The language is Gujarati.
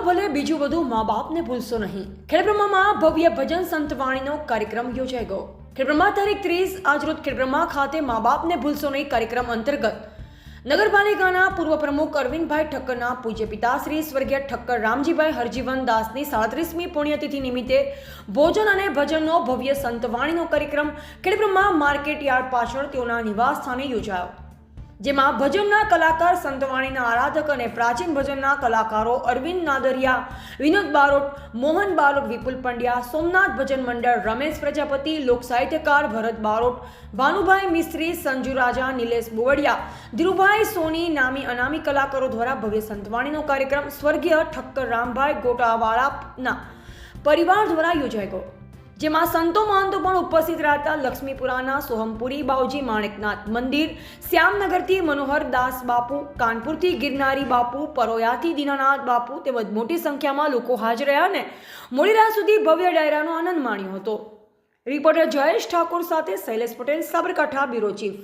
ભલે બીજું બધું મા બાપને ભૂલશો નહીં. ખેડબ્રહ્મામાં ભવ્ય ભજન સંતવાણીનો કાર્યક્રમ યોજાઈ ગયો. ખેડબ્રહ્મા તારીખ 30 આજરોજ ખેડબ્રહ્મા ખાતે મા બાપને ભૂલશો નહીં કાર્યક્રમ અંતર્ગત નગરપાલિકાના પૂર્વ પ્રમુખ અરવિંદભાઈ ઠક્કરના પૂજ્ય પિતા શ્રી સ્વર્ગીય ઠક્કર રામજીભાઈ હરજીવન દાસની 37મી પુણ્યતિથિ નિમિત્તે ભોજન અને ભજનનો ભવ્ય સંતવાણીનો કાર્યક્રમ ખેડબ્રહ્મા માર્કેટ યાર્ડ પાછળ તેઓના નિવાસ સ્થાને યોજાયો, જેમાં ભજનના કલાકાર, સંતવાણીના આરાધક અને પ્રાચીન ભજનના કલાકારો અરવિંદ નાદરિયા, વિનોદ બારોટ, મોહન બારોટ, વિપુલ પંડ્યા, સોમનાથ ભજન મંડળ, રમેશ પ્રજાપતિ, લોક સાહિત્યકાર ભરત બારોટ, ભાનુભાઈ મિસ્ત્રી, સંજુ રાજા, નિલેશ બોવડિયા, ધીરુભાઈ સોની નામી અનામી કલાકારો દ્વારા ભવ્ય સંતવાણીનો કાર્યક્રમ સ્વર્ગીય ઠક્કર રામભાઈ ગોટાવાળાના પરિવાર દ્વારા યોજાઈ ગયો, જેમાં સંતો મહંતો પણ ઉપસ્થિત રહેતા લક્ષ્મીપુરાના સોહમપુરી બાવજી માણેકનાથ મંદિર, શ્યામનગરથી મનોહર દાસ બાપુ, કાનપુરથી ગિરનારી બાપુ, પરોયાથી દીનાનાથ બાપુ તેમજ મોટી સંખ્યામાં લોકો હાજર રહ્યા અને મોડી રાત સુધી ભવ્ય ડાયરાનો આનંદ માણ્યો હતો. રિપોર્ટર જયેશ ઠાકોર સાથે શૈલેષ પટેલ, સાબરકાંઠા બ્યુરો ચીફ.